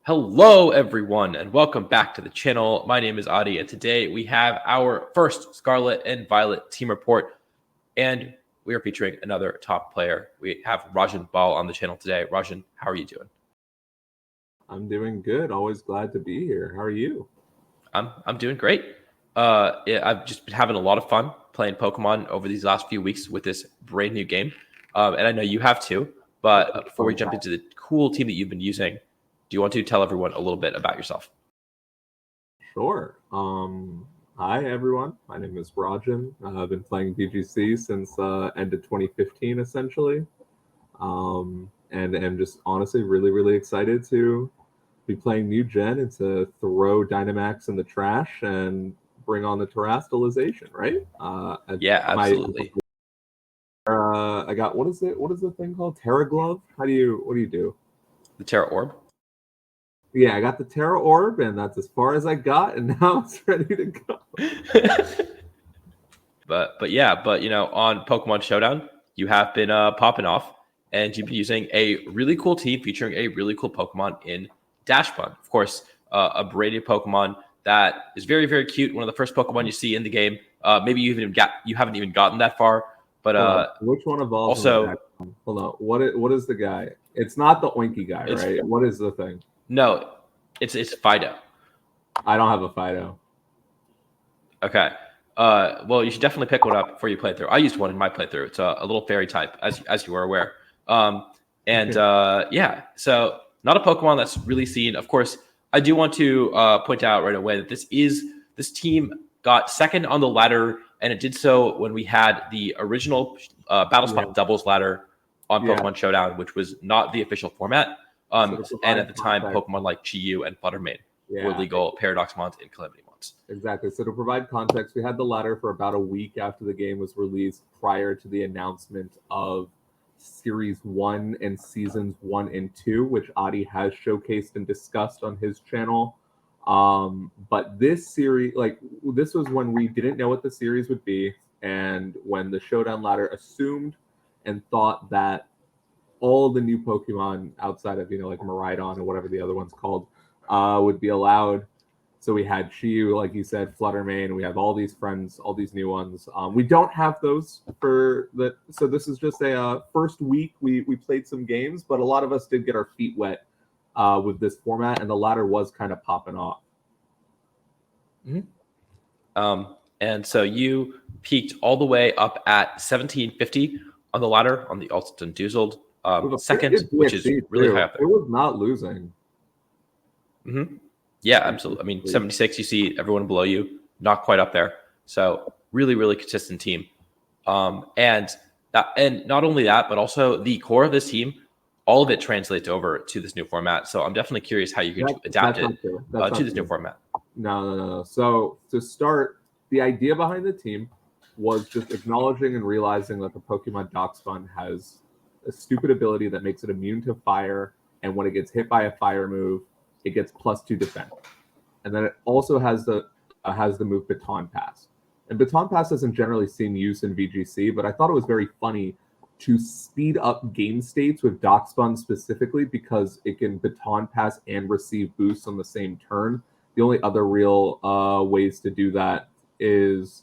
Hello, everyone, and welcome back to the channel. My name is Adi, and today we have our first Scarlet and Violet team report, and we are featuring another top player. We have Rajan Ball on the channel today. Rajan, how are you doing? I'm doing good. Always glad to be here. How are you? I'm doing great. I've just been having a lot of fun playing Pokemon over these last few weeks with this brand new game, and I know you have too. But before we jump into the cool team that you've been using, do you want to tell everyone a little bit about yourself? Sure. Hi, everyone. My name is Rajan. I've been playing VGC since end of 2015, essentially. And am just honestly really excited to be playing new gen and to throw Dynamax in the trash and bring on the terastallization, right? Yeah, absolutely. I got what is the thing called? Terra Glove? What do you do? The Terra Orb. Yeah, I got the Terra Orb, and that's as far as I got, and now it's ready to go. but you know, on Pokemon Showdown, you have been popping off, and you've been using a really cool team featuring a really cool Pokemon in Dachsbun. Of course, a brand new Pokemon that is very cute. One of the first Pokemon you see in the game. Maybe you haven't even gotten that far, but which one evolves? Also, hold on. What is the guy? It's not the Oinky guy, right? What is the thing? No, it's Fido. I don't have a Fido. Okay. Well, you should definitely pick one up before you play through. I used one in my playthrough. It's a little fairy type, as you are aware. Yeah, so not a Pokemon that's really seen. Of course, I do want to point out right away that this team got second on the ladder, and it did so when we had the original Battle Spot doubles ladder on Pokemon Showdown, which was not the official format. And at the time, Pokemon like Chi-Yu and Fluttermane were legal Paradox Mons and Calamity Mons. Exactly. So to provide context, we had the ladder for about a week after the game was released, prior to the announcement of Series 1 and Seasons 1 and 2, which Adi has showcased and discussed on his channel. But this series, this was when we didn't know what the series would be, and when the Showdown ladder assumed and thought that all the new Pokemon outside of, like Miraidon or whatever the other one's called, would be allowed. So we had Chi-Yu, like you said, Fluttermane. We have all these friends, all these new ones. We don't have those for the. So this is just a first week. We played some games, but a lot of us did get our feet wet with this format, and the ladder was kind of popping off. Mm-hmm. And so you peaked all the way up at 1750 on the ladder on the Alston Doozled second, which is really high up there. It was not losing. Mm-hmm. Yeah, absolutely. I mean, 76, you see everyone below you, not quite up there. So really consistent team. And not only that, but also the core of this team, all of it translates over to this new format. So I'm definitely curious how you can adapt it to this new format. No. So to start, the idea behind the team was just acknowledging and realizing that the Pokemon Dachsbun has a stupid ability that makes it immune to fire, and when it gets hit by a fire move, it gets +2 defense. And then it also has the move Baton Pass. And Baton Pass isn't generally seen use in VGC, but I thought it was very funny to speed up game states with Dachsbun specifically, because it can Baton Pass and receive boosts on the same turn. The only other real ways to do that is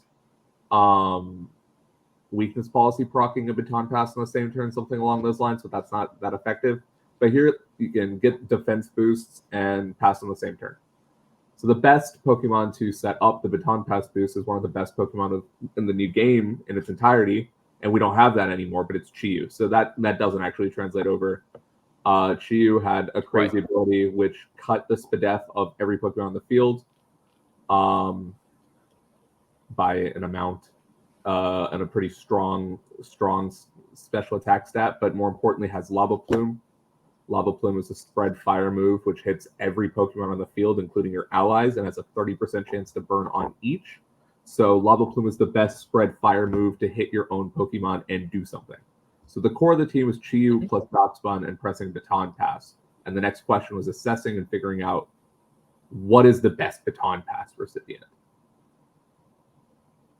weakness policy proccing a Baton Pass on the same turn, something along those lines, but that's not that effective. But here you can get defense boosts and pass on the same turn. So the best Pokemon to set up the Baton Pass boost is one of the best Pokemon in the new game in its entirety, and we don't have that anymore, but it's Chi-Yu. So that doesn't actually translate over. Chi-Yu had a crazy ability which cut the SPDF of every Pokemon on the field by an amount, and a pretty strong special attack stat, but more importantly has Lava Plume. Lava Plume is a spread fire move, which hits every Pokemon on the field, including your allies, and has a 30% chance to burn on each. So Lava Plume is the best spread fire move to hit your own Pokemon and do something. So the core of the team was Chi-Yu plus Dachsbun and pressing Baton Pass. And the next question was assessing and figuring out what is the best Baton Pass recipient.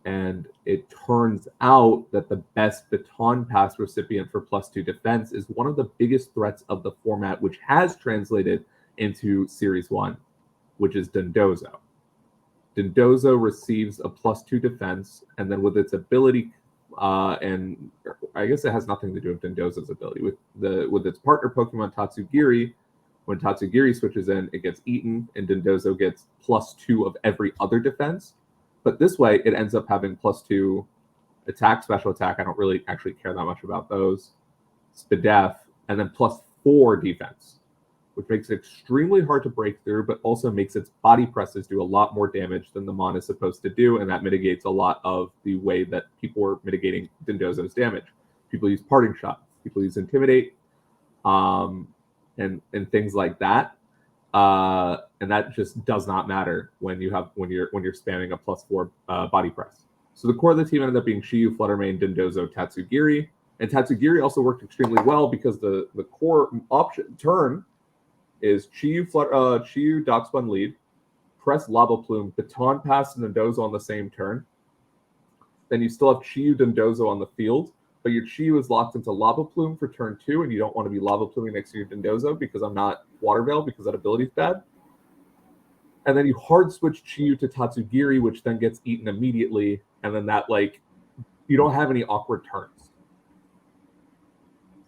And it turns out that the best Baton Pass recipient for +2 defense is one of the biggest threats of the format, which has translated into Series 1, which is Dondozo. Dondozo receives a +2 defense, and then with its ability, and I guess it has nothing to do with Dondozo's ability. With its partner Pokemon Tatsugiri, when Tatsugiri switches in, it gets eaten, and Dondozo gets +2 of every other defense. But this way, it ends up having +2 attack, special attack. I don't really actually care that much about those. Spadef, and then +4 defense, which makes it extremely hard to break through, but also makes its body presses do a lot more damage than the Mon is supposed to do, and that mitigates a lot of the way that people are mitigating Dondozo's damage. People use Parting Shot, people use Intimidate, and things like that. And that just does not matter when you're spamming a +4 body press. So the core of the team ended up being Chiyu, Fluttermane, Dondozo, Tatsugiri, and Tatsugiri also worked extremely well because the core option turn is Chiyu, Dachsbun lead, press Lava Plume, Baton Pass Dondozo on the same turn. Then you still have Chiyu Dondozo on the field, but your Chiyu is locked into Lava Plume for turn 2, and you don't want to be Lava Pluming next to your Dondozo because I'm not Water Veil because that ability is bad. And then you hard switch Chiyu to Tatsugiri, which then gets eaten immediately, and then that, you don't have any awkward turns.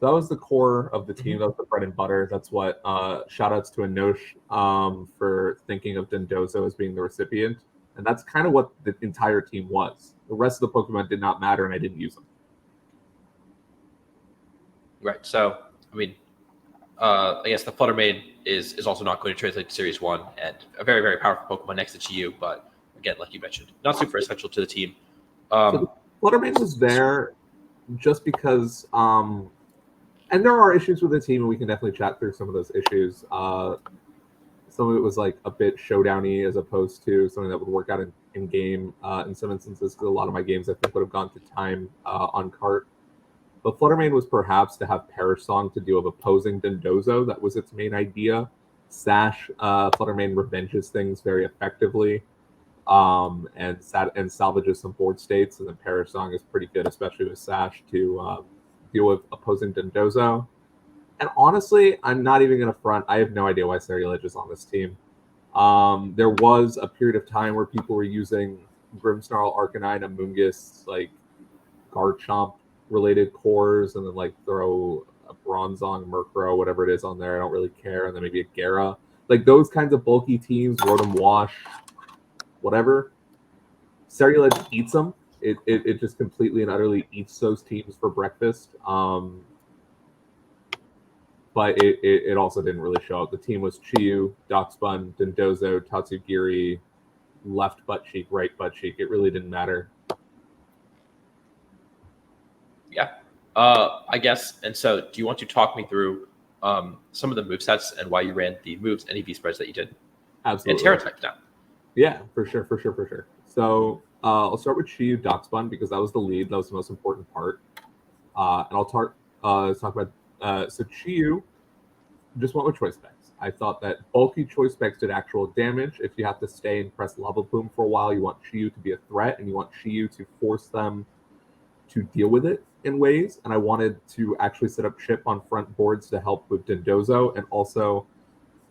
So that was the core of the team. That was the bread and butter. That's what shout-outs to Anosh for thinking of Dondozo as being the recipient. And that's kind of what the entire team was. The rest of the Pokemon did not matter, and I didn't use them. Right. So, I mean, I guess the Fluttermane is also not going to translate to Series 1, and a very, very powerful Pokemon next to Chiyu, but again, like you mentioned, not super essential to the team. So the Fluttermane was there just because, and there are issues with the team, and we can definitely chat through some of those issues. Some of it was a bit showdowny as opposed to something that would work out in game in some instances, because a lot of my games I think would have gone to time on cart. But Fluttermane was perhaps to have Perish Song to deal with opposing Dondozo. That was its main idea. Sash, Fluttermane revenges things very effectively and salvages some board states. And then Perish Song is pretty good, especially with Sash, to deal with opposing Dondozo. And honestly, I'm not even going to front. I have no idea why Ceruledge is on this team. There was a period of time where people were using Grimmsnarl, Arcanine, Amoonguss, Garchomp related cores, and then throw a Bronzong, Murkrow, whatever it is on there. I don't really care. And then maybe a Gara. Those kinds of bulky teams, Rotom Wash, whatever. Ceruledge eats them. It just completely and utterly eats those teams for breakfast. But it also didn't really show up. The team was Chiyu, Dachsbun, Dondozo, Tatsugiri, left butt cheek, right butt cheek. It really didn't matter. Yeah. I guess. And so do you want to talk me through some of the movesets and why you ran the moves and EV spreads that you did? Absolutely. And Terra types now. Yeah, for sure. So I'll start with Chiyu Dachsbun because that was the lead. That was the most important part. And I'll talk about so Chiyu just went with Choice Specs. I thought that bulky Choice Specs did actual damage. If you have to stay and press Lava Plume for a while, you want Chiyu to be a threat, and you want Chiyu to force them to deal with it in ways. And I wanted to actually set up chip on front boards to help with Dondozo, and also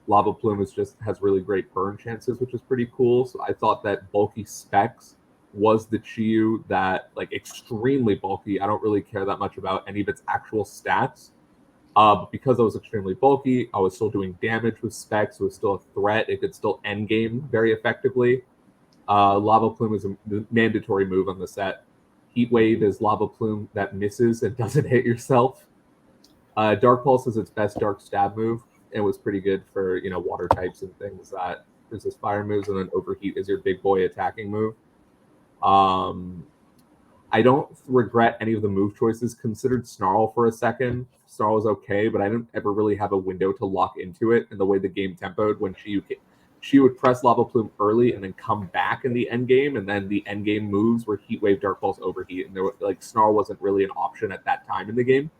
Lava Plume has really great burn chances, which is pretty cool. So I thought that bulky Specs was the Chiyu that, extremely bulky. I don't really care that much about any of its actual stats. But because I was extremely bulky, I was still doing damage with Specs. It was still a threat. It could still endgame very effectively. Lava Plume is a mandatory move on the set. Heat Wave is Lava Plume that misses and doesn't hit yourself. Dark Pulse is its best Dark Stab move. It was pretty good for water types and things that resist fire moves. And then Overheat is your big boy attacking move. I don't regret any of the move choices. Considered Snarl for a second. Snarl was okay, but I didn't ever really have a window to lock into it. And the way the game tempoed, when she would press Lava Plume early and then come back in the end game, and then the end game moves were Heat Wave, Dark Pulse, Overheat, and there was, Snarl wasn't really an option at that time in the game.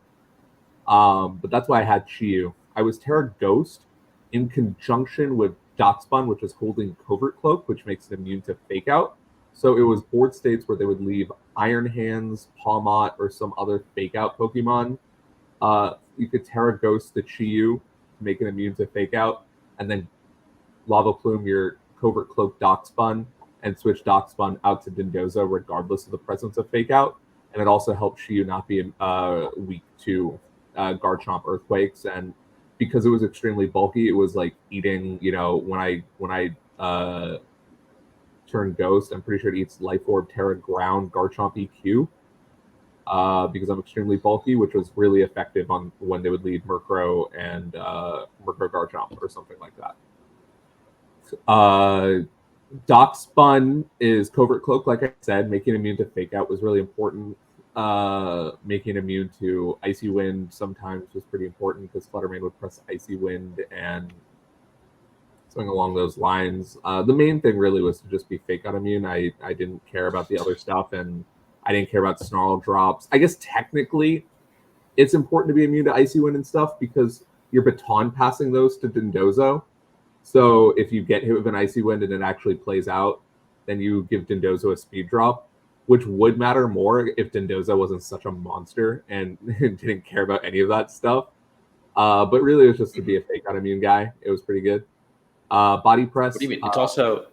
But that's why I had Chiyu. I was Terra Ghost in conjunction with Dachsbun, which is holding Covert Cloak, which makes it immune to Fake Out. So it was board states where they would leave Iron Hands, Pawmot, or some other Fake Out Pokemon. You could Terra Ghost the Chiyu to make it immune to Fake Out. and then Lava Plume your Covert Cloak Dachsbun, and switch Dachsbun out to Dondozo regardless of the presence of Fake Out. And it also helps you not be weak to Garchomp Earthquakes. And because it was extremely bulky, it was like eating, when I turn Ghost, I'm pretty sure it eats Life Orb, Terra, Ground, Garchomp EQ. Because I'm extremely bulky, which was really effective on when they would lead Murkrow and Murkrow Garchomp or something like that. Dachsbun is Covert Cloak, like I said. Making immune to Fake Out was really important. Making immune to Icy Wind sometimes was pretty important because Fluttermane would press Icy Wind and something along those lines. The main thing really was to just be Fake Out immune. I didn't care about the other stuff, and I didn't care about Snarl drops. I guess technically it's important to be immune to Icy Wind and stuff because you're baton passing those to Dondozo. So if you get hit with an Icy Wind and it actually plays out, then you give Dondozo a speed drop, which would matter more if Dondozo wasn't such a monster and didn't care about any of that stuff. But really, it was just to be a Fake Out immune guy. It was pretty good. Body Press. What do you mean? It's also...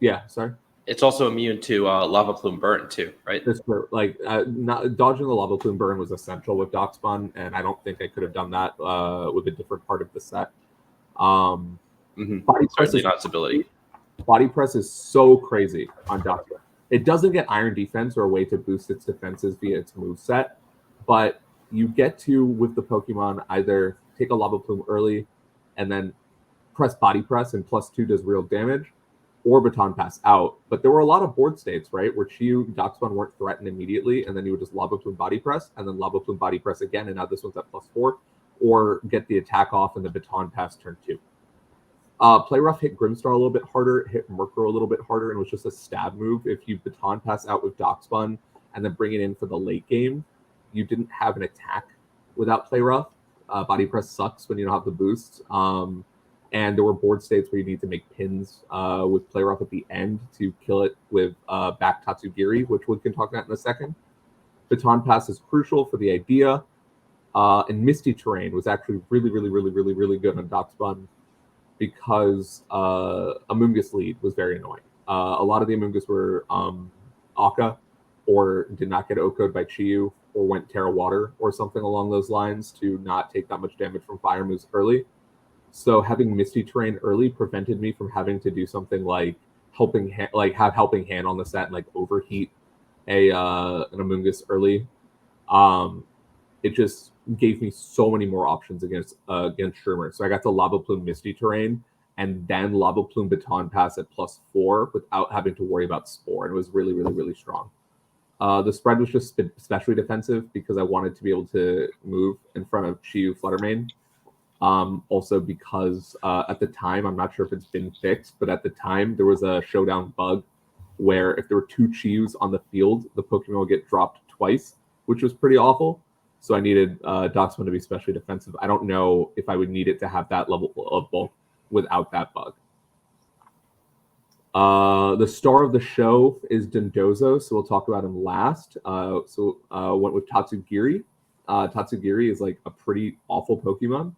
Yeah, sorry? It's also immune to Lava Plume Burn too, right? Not dodging the Lava Plume Burn was essential with Dachsbun, and I don't think I could have done that with a different part of the set. Body Press certainly not its ability. Body Press is so crazy on Dachsbun. It doesn't get Iron Defense or a way to boost its defenses via its moveset, but you get to, with the Pokemon, either take a Lava Plume early and then press Body Press and +2 does real damage, or Baton Pass out. But there were a lot of board states, right, where Chi-Yu, Dachsbun weren't threatened immediately, and then you would just Lava Plume Body Press, and then Lava Plume Body Press again, and now this one's at +4, or get the attack off and the Baton Pass turn 2. Play Rough hit Grimstar a little bit harder, hit Murkrow a little bit harder, and was just a stab move. If you Baton Pass out with Dachsbun and then bring it in for the late game, you didn't have an attack without Play Rough. Body Press sucks when you don't have the boosts. And there were board states where you need to make pins with Play Rough at the end to kill it with back Tatsugiri, which we can talk about in a second. Baton Pass is crucial for the idea. And Misty Terrain was actually really, really, really, really, really good on Dachsbun because Amoonguss lead was very annoying. A lot of the Amoonguss were Aka or did not get OHKO'd by Chi-Yu or went Terra Water or something along those lines to not take that much damage from fire moves early. So having Misty Terrain early prevented me from having to do something like have Helping Hand on the set and like overheat an Amoonguss early. It just gave me so many more options against Shroomer. So I got to Lava Plume Misty Terrain and then Lava Plume Baton Pass at +4 without having to worry about Spore. And it was really, really, really strong. The spread was just especially defensive because I wanted to be able to move in front of Chi-Yu Fluttermane. Also because at the time, I'm not sure if it's been fixed, but at the time there was a showdown bug where if there were 2 Chi-Yus on the field, the Pokemon would get dropped twice, which was pretty awful. So I needed Dachsbun to be especially defensive. I don't know if I would need it to have that level of bulk without that bug. The star of the show is Dondozo, so we'll talk about him last. Went with Tatsugiri. Tatsugiri is like a pretty awful Pokemon,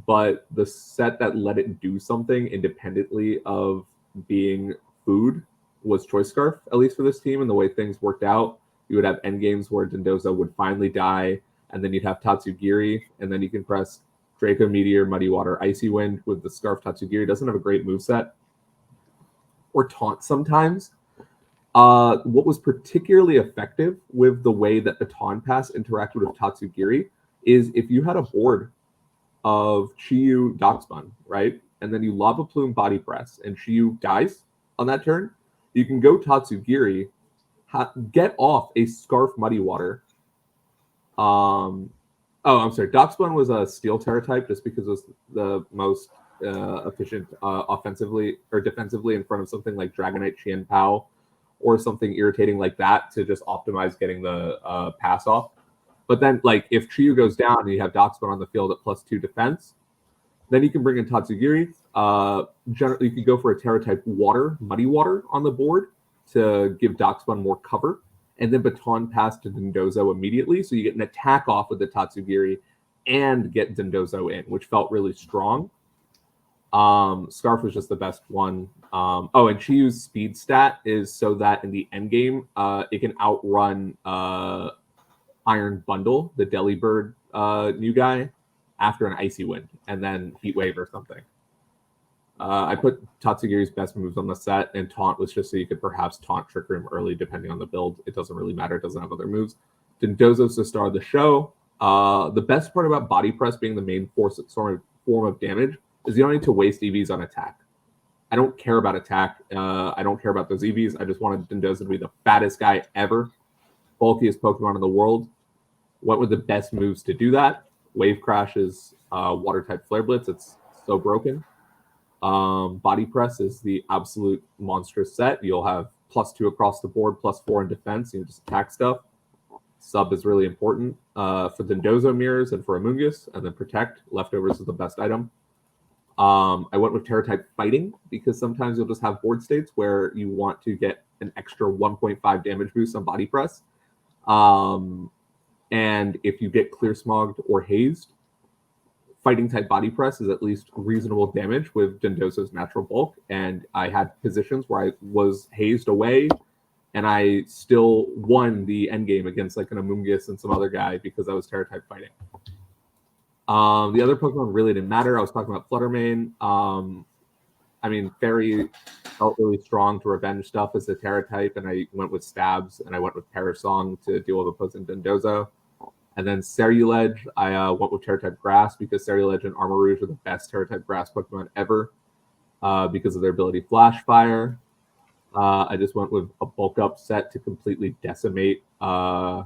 but the set that let it do something independently of being food was Choice Scarf, at least for this team, and the way things worked out. You would have endgames where Dondozo would finally die, and then you'd have Tatsugiri, and then you can press Draco Meteor, Muddy Water, Icy Wind with the Scarf. Tatsugiri doesn't have a great moveset, or Taunt sometimes. What was particularly effective with the way that Baton Pass interacted with Tatsugiri is if you had a board of Chi-Yu Dachsbun, right? And then you Lava Plume Body Press, and Chi-Yu dies on that turn, you can go Tatsugiri, get off a Scarf Muddy Water. I'm sorry. Dachsbun was a Steel Terra type just because it was the most efficient offensively or defensively in front of something like Dragonite Chien Pao or something irritating like that to just optimize getting the pass off. But then, like, if Chi-Yu goes down and you have Dachsbun on the field at +2 defense, then you can bring in Tatsugiri. Generally, you could go for a Terra type Water, Muddy Water on the board to give Dachsbun more cover, and then Baton Pass to Dondozo immediately, so you get an attack off with the Tatsugiri and get Dondozo in, which felt really strong. Scarf was just the best one. And Chiyu's speed stat is so that in the end game, it can outrun Iron Bundle, the Delibird new guy, after an Icy Wind, and then Heat Wave or something. I put Tatsugiri's best moves on the set, and Taunt was just so you could perhaps Taunt Trick Room early, depending on the build. It doesn't really matter. It doesn't have other moves. Dondozo's the star of the show. The best part about Body Press being the main form of damage is you don't need to waste EVs on attack. I don't care about attack. I don't care about those EVs. I just wanted Dondozo to be the fattest guy ever. Bulkiest Pokemon in the world. What were the best moves to do that? Wave Crash is Water-type Flare Blitz. It's so broken. Body Press is the absolute monstrous set. You'll have +2 across the board, +4 in defense. You just attack stuff. Sub is really important for Dondozo mirrors and for Amoonguss. And then Protect. Leftovers is the best item. I went with Terra-type Fighting because sometimes you'll just have board states where you want to get an extra 1.5 damage boost on Body Press. And if you get Clear Smogged or Hazed, Fighting-type Body Press is at least reasonable damage with Dondozo's natural bulk. And I had positions where I was hazed away, and I still won the endgame against like an Amoonguss and some other guy because I was Terra-type Fighting. The other Pokemon really didn't matter. I was talking about Fluttermane. Fairy felt really strong to revenge stuff as a Terra-type, and I went with Stabs, and I went with Parasong to deal with opposing Dondozo. And then Ceruledge, I went with Terra-type Grass because Ceruledge and Armarouge are the best Terra-type Grass Pokemon ever because of their ability Flash Fire. I just went with a bulk-up set to completely decimate Qianpao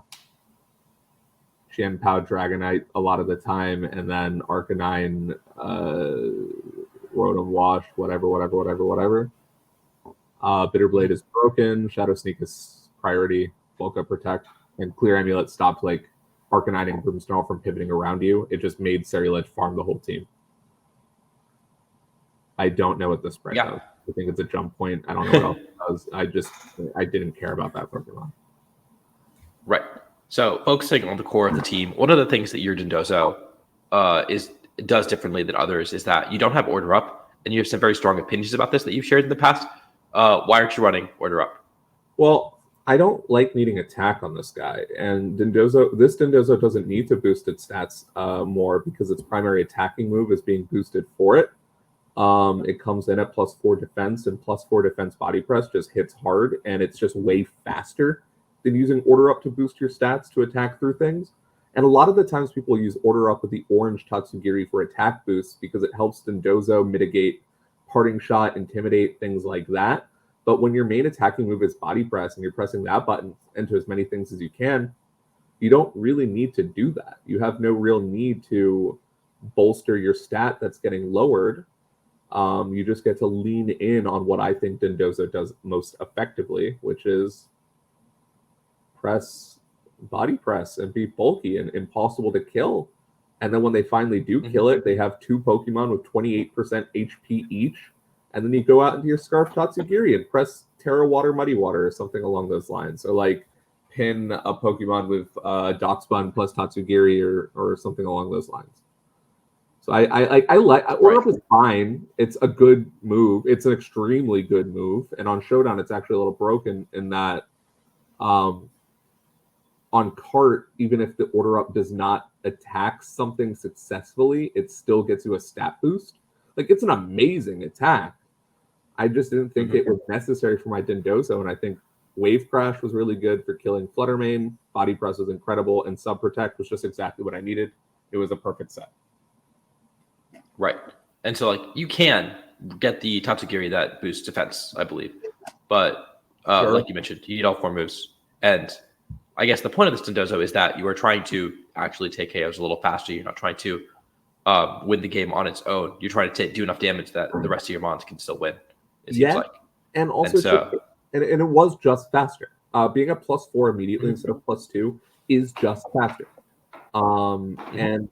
Dragonite a lot of the time, and then Arcanine, Rotom Wash, whatever. Bitterblade is broken. Shadow Sneak is priority. Bulk-up Protect. And Clear Amulet stopped like Arcanine and Grimmsnarl from pivoting around you. It just made Ceruledge farm the whole team. I don't know what the spread does. I think it's a jump point. I don't know what else it does. I didn't care about that Pokemon. Right. So focusing on the core of the team, one of the things that your Dondozo does differently than others is that you don't have Order Up, and you have some very strong opinions about this that you've shared in the past. Why aren't you running Order Up? Well, I don't like needing attack on this guy, and Dondozo doesn't need to boost its stats more because its primary attacking move is being boosted for it. It comes in at +4 defense, and +4 defense Body Press just hits hard, and it's just way faster than using Order Up to boost your stats to attack through things. And a lot of the times people use Order Up with the orange Tatsugiri for attack boosts because it helps Dondozo mitigate Parting Shot, Intimidate, things like that. But when your main attacking move is Body Press and you're pressing that button into as many things as you can, you don't really need to do that. You have no real need to bolster your stat that's getting lowered. You just get to lean in on what I think Dondozo does most effectively, which is press Body Press and be bulky and impossible to kill. And then when they finally do kill it, they have 2 Pokemon with 28% HP each. And then you go out into your Scarf Tatsugiri and press Terra Water, Muddy Water, or something along those lines. Or like pin a Pokemon with Dachsbun plus Tatsugiri or something along those lines. So I like Order Up is fine. It's a good move. It's an extremely good move. And on Showdown, it's actually a little broken in that on Cart, even if the Order Up does not attack something successfully, it still gets you a stat boost. Like, it's an amazing attack. I just didn't think it was necessary for my Dondozo, and I think Wave Crash was really good for killing Fluttermane. Body Press was incredible, and Sub Protect was just exactly what I needed. It was a perfect set. Right. And so, like, you can get the Tatsugiri that boosts defense, I believe. But, like you mentioned, you need all 4 moves. And I guess the point of this Dondozo is that you are trying to actually take KOs a little faster. You're not trying to win the game on its own. You're trying to do enough damage that the rest of your mons can still win. It seems like. And also, and it was just faster. Being a +4 immediately instead of +2 is just faster. And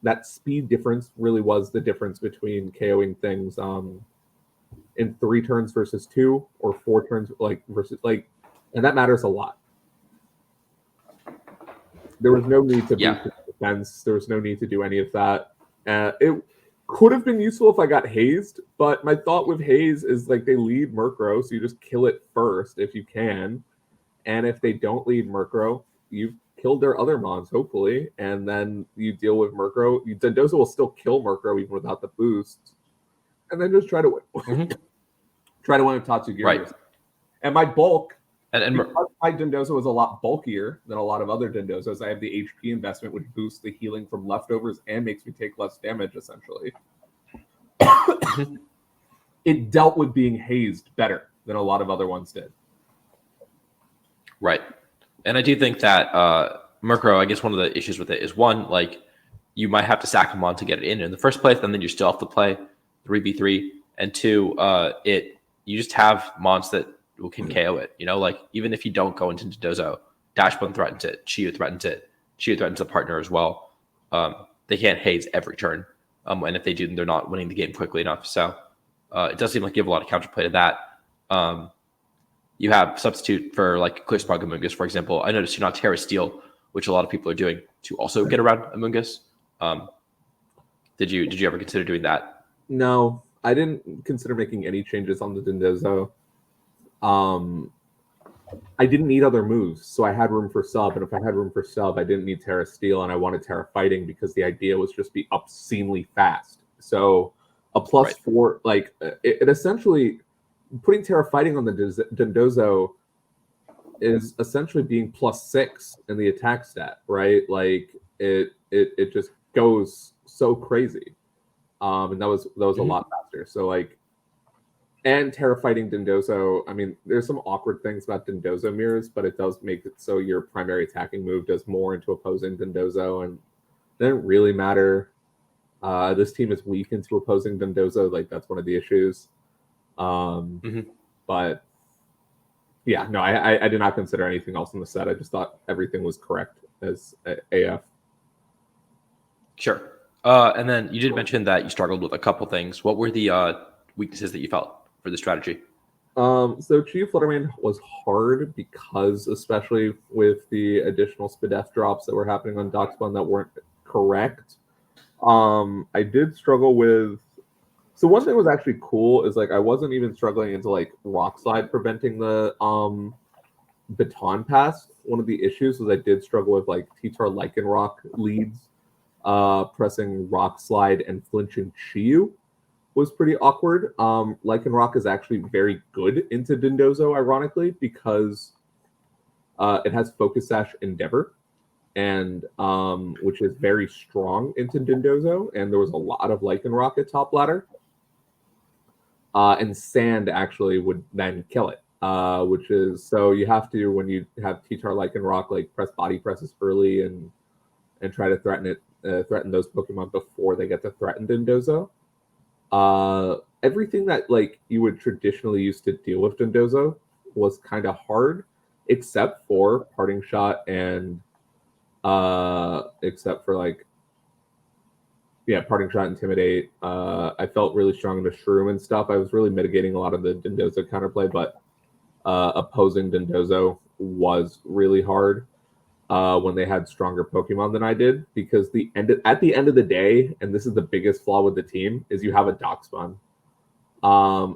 that speed difference really was the difference between KOing things in 3 turns versus 2 or 4 turns and that matters a lot. There was no need to boost defense. There was no need to do any of that. Could have been useful if I got hazed, but my thought with haze is like they lead Murkrow, so you just kill it first if you can. And if they don't lead Murkrow, you've killed their other mons, hopefully, and then you deal with Murkrow. Dondozo will still kill Murkrow even without the boost. And then just try to win. Mm-hmm. Try to win with Tatsugiri. Right. And my bulk, and because my Dondozo is a lot bulkier than a lot of other Dondozos, I have the HP investment, which boosts the healing from leftovers and makes me take less damage, essentially. It dealt with being hazed better than a lot of other ones did. Right. And I do think that Murkrow, I guess one of the issues with it is, one, like, you might have to sack him on to get it in the first place, and then you still have to play 3v3. And two, you just have mons that can KO it. You know, like, even if you don't go into Dondozo, Dachsbun threatens it, Chiyu threatens it, Chiyu threatens the partner as well. They can't haze every turn. And if they do, then they're not winning the game quickly enough. So it does seem like you have a lot of counterplay to that. You have substitute for like Clear Spark Amoonguss, for example. I noticed you're not Terra Steel, which a lot of people are doing to also get around Amoonguss. Did you ever consider doing that? No, I didn't consider making any changes on the Dondozo. I didn't need other moves, so I had room for sub. And if I had room for sub, I didn't need Terra Steel, and I wanted Terra Fighting because the idea was just be obscenely fast. So a +4, like it essentially. Putting Terra Fighting on the Dondozo is essentially being +6 in the attack stat, right? Like it just goes so crazy, and that was a lot faster. So like, and Terra Fighting Dondozo. I mean, there's some awkward things about Dondozo mirrors, but it does make it so your primary attacking move does more into opposing Dondozo, and it doesn't really matter. This team is weak into opposing Dondozo. Like that's one of the issues. But yeah, no, I did not consider anything else in the set. I just thought everything was correct as AF. Sure. And then you did mention that you struggled with a couple things. What were the weaknesses that you felt for the strategy? So Chiyu Fluttermane was hard because, especially with the additional Spadef drops that were happening on Dachsbun that weren't correct. I did struggle with. So one thing was actually cool is like I wasn't even struggling into like Rock Slide preventing the baton pass. One of the issues was I did struggle with like T-Tar Lycanroc leads, pressing Rock Slide and flinching Chiyu was pretty awkward. Lycanroc is actually very good into Dondozo, ironically, because it has Focus Sash Endeavor, and which is very strong into Dondozo, and there was a lot of Lycanroc at top ladder. And Sand actually would then kill it, which is so you have to, when you have T-Tar Lycanroc, like press body presses early and try to threaten those Pokemon before they get to threaten Dondozo. Everything that like you would traditionally use to deal with Dondozo was kind of hard, except for Parting Shot and except for like. Yeah, Parting Shot, Intimidate. I felt really strong in the Shroom and stuff. I was really mitigating a lot of the Dondozo counterplay, but opposing Dondozo was really hard when they had stronger Pokemon than I did, because at the end of the day, and this is the biggest flaw with the team, is you have a Dachsbun.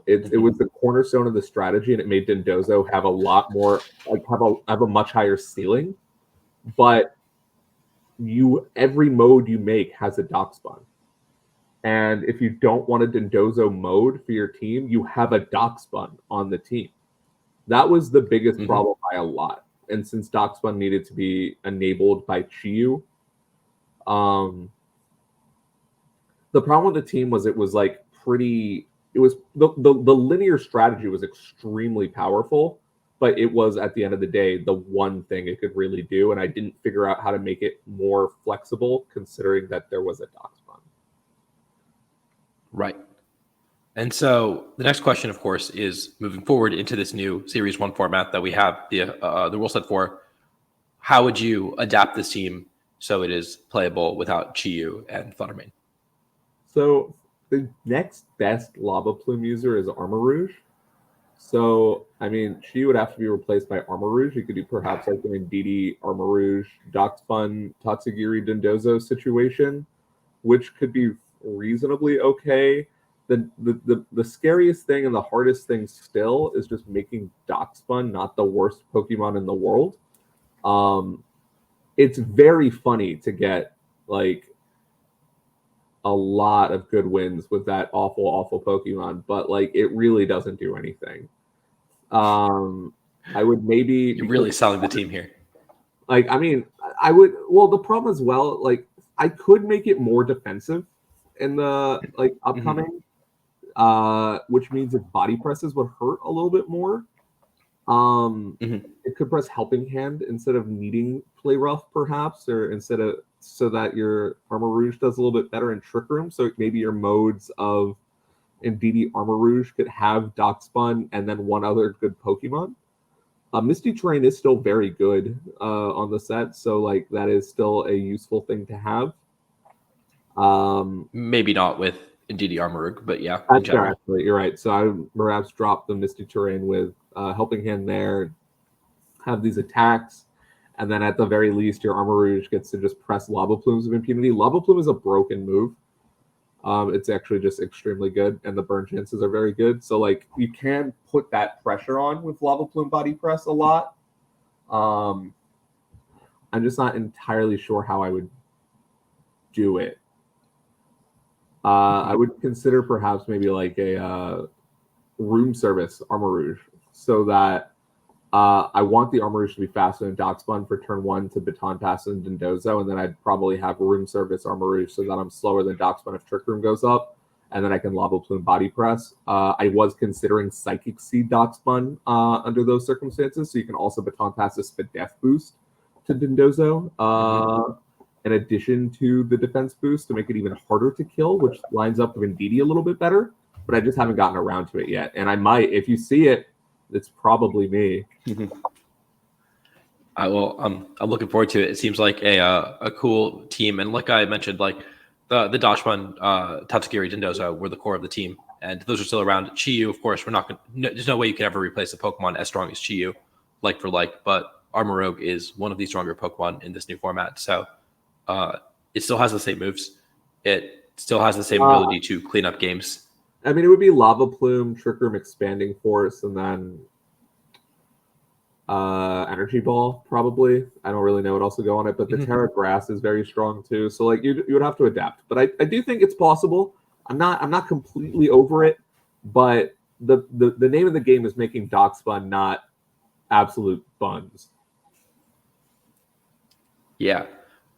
It was the cornerstone of the strategy, and it made Dondozo have a lot more, like have a much higher ceiling, but every mode you make has a Dachsbun. And if you don't want a Dondozo mode for your team, you have a Dachsbun on the team. That was the biggest problem by a lot. And since Dachsbun needed to be enabled by Chiyu, the problem with the team was it was like the linear strategy was extremely powerful, but it was, at the end of the day, the one thing it could really do, and I didn't figure out how to make it more flexible, considering that there was a Dachsbun. Right. And so the next question, of course, is moving forward into this new Series 1 format that we have the rule set for. How would you adapt this team so it is playable without Chiyu and Fluttermane? So the next best Lava Plume user is Armarouge. So, I mean, she would have to be replaced by Armarouge. You could do perhaps like an Indeedee, Armarouge, Dachsbun, Tatsugiri, Dondozo situation, which could be reasonably okay. The scariest thing and the hardest thing still is just making Dachsbun not the worst Pokemon in the world. It's very funny to get like a lot of good wins with that awful Pokemon, but like it really doesn't do anything. I would maybe You're really selling the team here. Like, I mean, I would. Well, the problem as well, like, I could make it more defensive in the like upcoming, which means if body presses would hurt a little bit more. It could press Helping Hand instead of needing Play Rough, perhaps, or instead of so that your Armor Rouge does a little bit better in Trick Room. So maybe your modes of Indeedee Armor Rouge could have Dachsbun and then one other good Pokemon. Misty Terrain is still very good on the set, so like that is still a useful thing to have. Maybe not with Indeedee Armorug, but yeah, in general. Actually, you're right. So I would perhaps drop the Misty Terrain with Helping Hand there, have these attacks, and then at the very least, your Armor Rouge gets to just press Lava Plumes of Impunity. Lava Plume is a broken move. It's actually just extremely good, and the burn chances are very good. So, like, you can put that pressure on with Lava Plume Body Press a lot. I'm just not entirely sure how I would do it. I would consider perhaps maybe like a room service Armor Rouge, so that I want the Armor Rouge to be faster than Dachsbun for turn 1 to Baton Pass and Dondozo, and then I'd probably have room service Armor Rouge so that I'm slower than Dachsbun if Trick Room goes up, and then I can Lava Plume Body Press. I was considering Psychic Seed Dachsbun under those circumstances, so you can also Baton Pass a Spadef boost to Dondozo, in addition to the defense boost to make it even harder to kill, which lines up with Indeedee a little bit better, but I just haven't gotten around to it yet, and I might, if you see it, it's probably me. I will. I'm looking forward to it. It seems like a cool team, and like I mentioned, like the Dachsbun, Tatsugiri, Dondozo were the core of the team, and those are still around. Chiyu, of course, we're not going. There's no way you can ever replace a Pokemon as strong as Chiyu, like for like. But Armorogue is one of the stronger Pokemon in this new format, so it still has the same moves. It still has the same ability to clean up games. I mean, it would be Lava Plume, Trick Room, Expanding Force, and then Energy Ball, probably. I don't really know what else to go on it, but the Terra Grass is very strong too. So like you would have to adapt. But I do think it's possible. I'm not completely over it, but the name of the game is making Dachsbun not absolute buns. Yeah.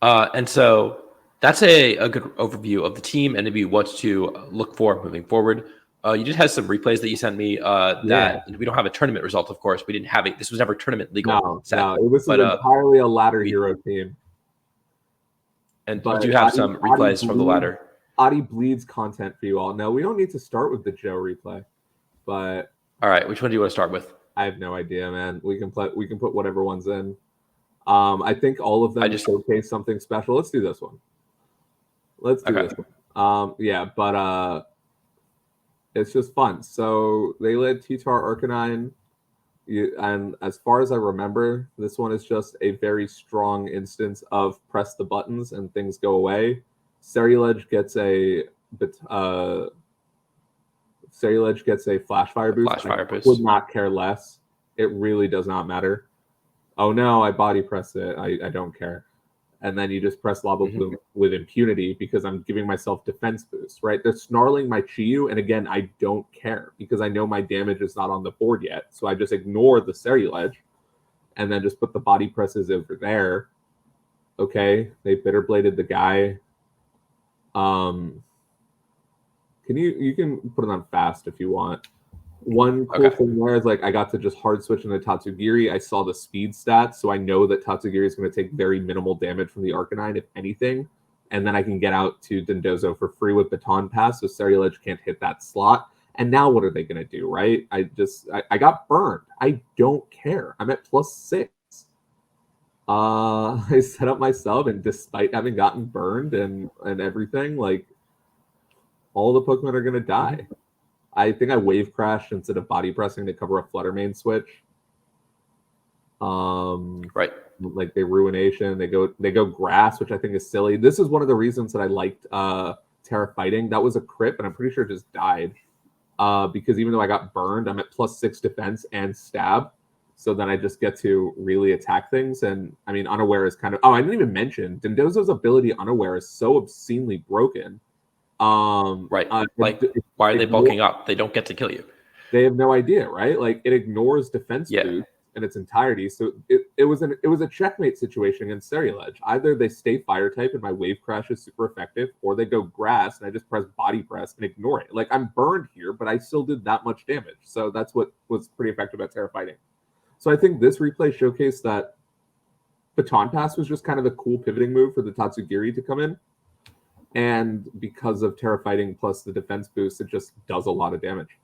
And so that's a good overview of the team and maybe what to look for moving forward. You just had some replays that you sent me that we don't have a tournament result, of course. We didn't have it. This was never tournament legal. No, this is entirely a ladder hero team. And but you do have some replays from the ladder. Adi Bleeds content for you all. No, we don't need to start with the Joe replay. But all right, which one do you want to start with? I have no idea, man. We can put whatever one's in. I think all of them showcase something special. Let's do this one. Let's do this one. But it's just fun. So they led T-Tar Arcanine, and as far as I remember, this one is just a very strong instance of press the buttons and things go away. Ceruledge gets a flash fire boost. I would not care less. It really does not matter. Oh no, I body press it. I don't care. And then you just press Lava Plume with impunity because I'm giving myself defense boost, right? They're snarling my Chiyu, and again, I don't care because I know my damage is not on the board yet. So I just ignore the Ceruledge and then just put the body presses over there. Okay, they bitter bladed the guy. You can put it on fast if you want. One cool thing there is like I got to just hard switch into Tatsugiri. I saw the speed stats, so I know that Tatsugiri is going to take very minimal damage from the Arcanine, if anything. And then I can get out to Dondozo for free with Baton Pass, so Ceruledge can't hit that slot. And now what are they going to do, right? I got burned. I don't care. I'm at +6. I set up my sub, and despite having gotten burned and everything, like all the Pokemon are going to die. I think I wave crashed instead of body pressing to cover a Flutter Mane switch. Right. Like they Ruination, they go grass, which I think is silly. This is one of the reasons that I liked Terra Fighting. That was a crit, but I'm pretty sure it just died. Because even though I got burned, I'm at +6 defense and stab. So then I just get to really attack things. And I mean, Unaware is kind of... Oh, I didn't even mention, Dondozo's ability Unaware is so obscenely broken. Right. Like, why are they bulking up? They don't get to kill you. They have no idea, right? Like, it ignores defense boost in its entirety. So it was a checkmate situation against Seriledge. Either they stay fire type and my wave crash is super effective, or they go grass and I just press body press and ignore it. Like, I'm burned here, but I still did that much damage. So that's what was pretty effective at Terra Fighting. So I think this replay showcased that Baton Pass was just kind of a cool pivoting move for the Tatsugiri to come in. And because of Terra Fighting plus the defense boost, it just does a lot of damage.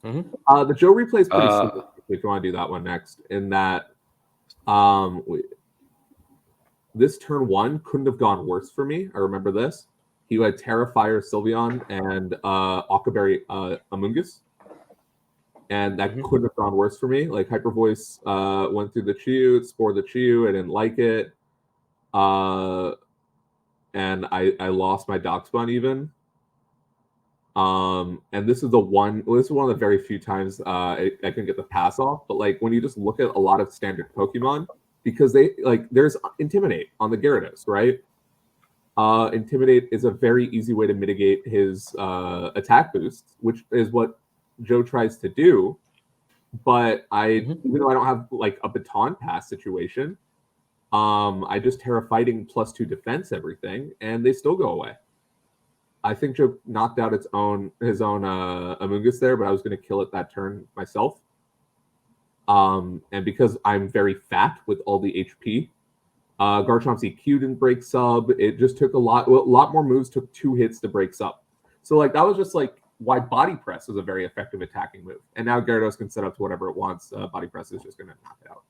The Joe replay is pretty simple if you want to do that one next. In that, this turn 1 couldn't have gone worse for me. I remember this. He had Terra Fire Sylveon and Okaberry Amoonguss. And that couldn't have gone worse for me. Like, Hyper Voice went through the Chew, spored the Chew. I didn't like it. And I lost my Dachsbun even. And this is one of the very few times I can get the pass off. But like, when you just look at a lot of standard Pokemon, because there's Intimidate on the Gyarados, right? Intimidate is a very easy way to mitigate his attack boosts, which is what Joe tries to do. But even though I don't have like a Baton Pass situation, I just Terra Fighting +2 defense everything, and they still go away. I think Joe knocked out his own Amoonguss there, but I was going to kill it that turn myself. And because I'm very fat with all the HP, Garchomp's EQ didn't break sub. It just took a lot more moves, took 2 hits to break sub. So like, that was just like why Body Press was a very effective attacking move. And now Gyarados can set up to whatever it wants. Body Press is just going to knock it out.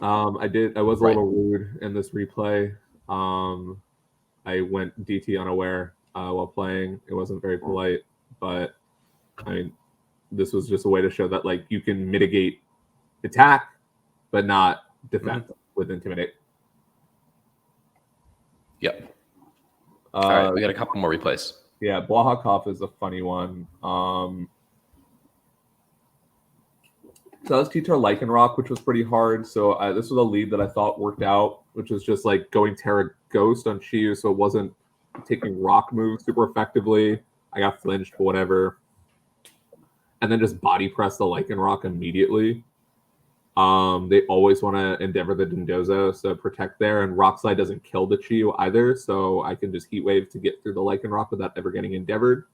I was a little rude in this replay. I went DT Unaware while playing. It wasn't very polite, but I mean, this was just a way to show that like you can mitigate attack, but not defense with Intimidate. Yep. All right, we got a couple more replays. Yeah, Blahakov is a funny one. So that was T-Tar Lycanroc, which was pretty hard. So this was a lead that I thought worked out, which was just like going Terra Ghost on Chiyu, so it wasn't taking rock moves super effectively. I got flinched, but whatever. And then just body press the Lycanroc immediately. They always want to endeavor the Dondozo, so protect there. And Rock Slide doesn't kill the Chiyu either, so I can just Heat Wave to get through the Lycanroc without ever getting endeavored.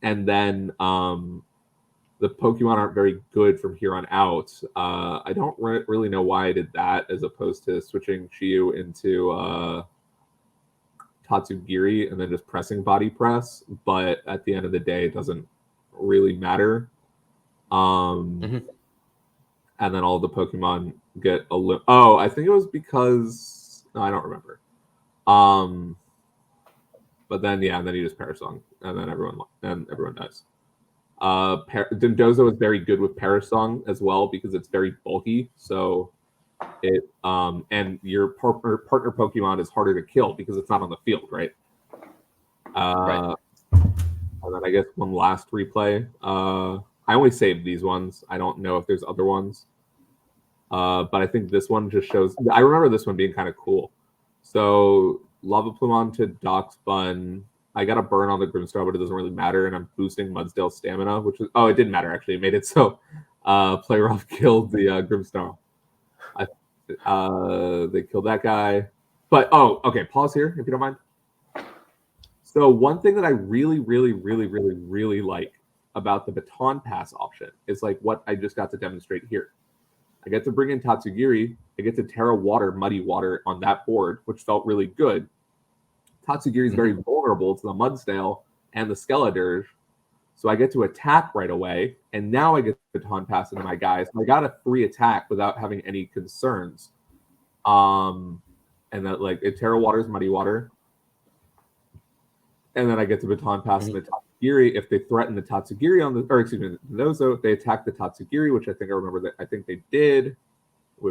And then the Pokemon aren't very good from here on out. I don't really know why I did that as opposed to switching Chiyu into Tatsugiri and then just pressing Body Press. But at the end of the day, it doesn't really matter. And then all the Pokemon get a little... Oh, I think it was because... No, I don't remember. But then, yeah, and then you just Parasong. And then everyone dies. Dondozo is very good with Parasong as well because it's very bulky. So it... and your partner Pokemon is harder to kill because it's not on the field, right? Right. And then I guess one last replay. I only saved these ones. I don't know if there's other ones. But I think this one just shows... I remember this one being kind of cool. So, Lava Plumon to Dachsbun. I got a burn on the Grimmsnarl, but it doesn't really matter. And I'm boosting Mudsdale's stamina, which was... Oh, it didn't matter, actually. It made it so Playrough killed the Grimmsnarl. They killed that guy. But, oh, okay, pause here, if you don't mind. So, one thing that I really, really, really, really, really like about the Baton Pass option is like what I just got to demonstrate here. I get to bring in Tatsugiri. I get to Terra Water, Muddy Water on that board, which felt really good. Tatsugiri is very vulnerable to the Mudsdale and the Skeledirge, so I get to attack right away, and now I get the Baton Pass into my guys. I got a free attack without having any concerns. And that like Terra Water is Muddy Water. And then I get to Baton Pass in the Tatsugiri. If they threaten the Tatsugiri the Dondozo, they attack the Tatsugiri, which I think I remember that I think they did.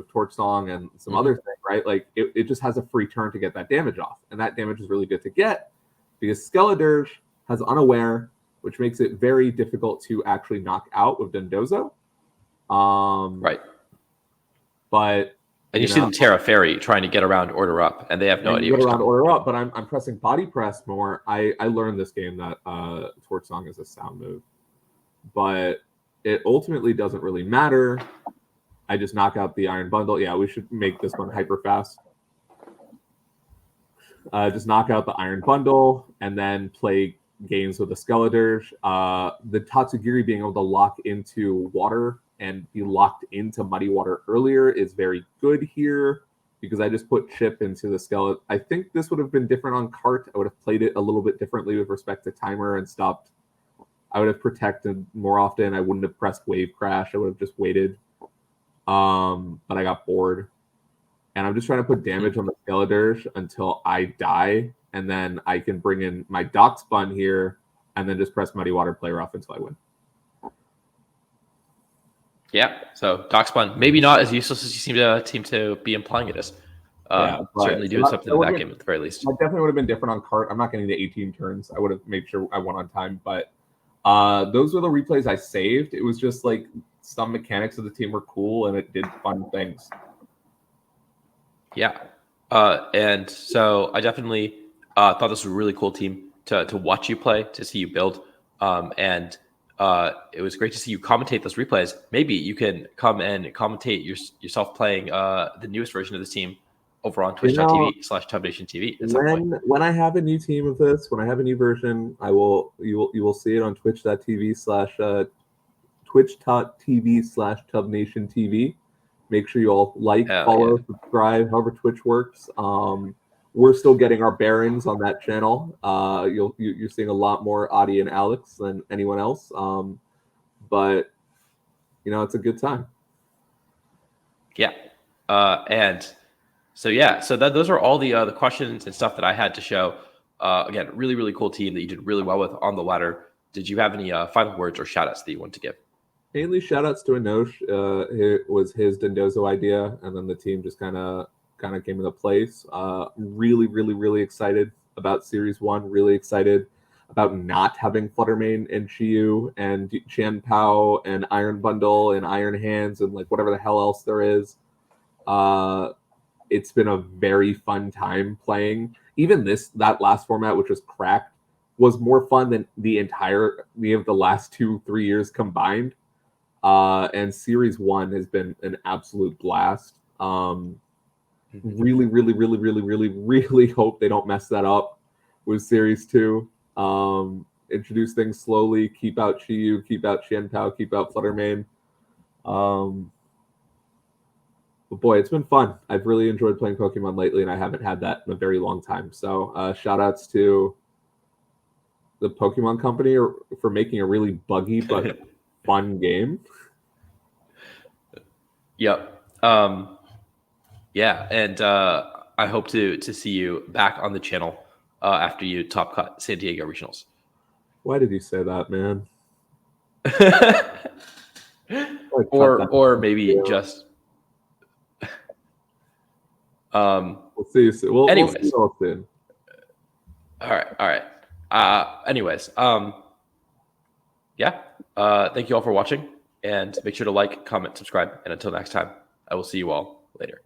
Torch Song and some other thing, right? Like it just has a free turn to get that damage off, and that damage is really good to get because Skeledirge has Unaware, which makes it very difficult to actually knock out with Dondozo. Right. But and you see them Terra Fairy trying to get around Order Up, and they have no idea what's coming. Order Up, but I'm pressing Body Press more. I learned this game that Torch Song is a sound move, but it ultimately doesn't really matter. I just knock out the Iron Bundle. Yeah, we should make this one hyper fast. Just knock out the Iron Bundle and then play games with the Skeledirge. The Tatsugiri being able to lock into water and be locked into Muddy Water earlier is very good here because I just put Chip into the Skeleton. I think this would have been different on Cart. I would have played it a little bit differently with respect to timer and stopped. I would have protected more often. I wouldn't have pressed Wave Crash. I would have just waited. But I got bored. And I'm just trying to put damage on the Skeledirge until I die. And then I can bring in my Dachsbun here and then just press Muddy Water, play rough until I win. Yeah, so Dachsbun, maybe not as useless as you seem to be implying it is. Certainly doing something in that game at the very least. That definitely would have been different on Cart. I'm not getting to 18 turns. I would have made sure I won on time. But those were the replays I saved. It was just like some mechanics of the team were cool and it did fun things. Yeah. And so I definitely thought this was a really cool team to watch you play, to see you build. And it was great to see you commentate those replays. Maybe you can come and commentate yourself playing the newest version of this team over on twitch.tv/TubNationTV. When I have a new team of this, when I have a new version, you will see it on twitch.tv/TubNationTV. Make sure you all follow, subscribe, however Twitch works. We're still getting our bearings on that channel. You're seeing a lot more Adi and Alex than anyone else. But it's a good time. Yeah. So those are all the questions and stuff that I had to show. Again, really, really cool team that you did really well with on the ladder. Did you have any final words or shout outs that you want to give? Mainly shout outs to Anosh. It was his Dondozo idea, and then the team just kind of came into place. Really, really, really excited about Series 1. Really excited about not having Fluttermane and Chiyu and Chan Pao and Iron Bundle and Iron Hands and like whatever the hell else there is. It's been a very fun time playing. Even that last format, which was cracked, was more fun than the entirety of the last 2-3 years combined. And Series 1 has been an absolute blast. Really, really, really, really, really, really hope they don't mess that up with Series 2. Introduce things slowly, keep out Chiyu, keep out Qianpao, keep out Fluttermane. But boy, it's been fun. I've really enjoyed playing Pokemon lately, and I haven't had that in a very long time. So shout outs to the Pokemon Company for making a really buggy but fun game. Yep. Yeah, and I hope to see you back on the channel after you top cut San Diego Regionals. Why did you say that, man? or maybe just we'll see you soon. We'll see you all soon. All right. Anyways, yeah. Thank you all for watching, and make sure to like, comment, subscribe, and until next time, I will see you all later.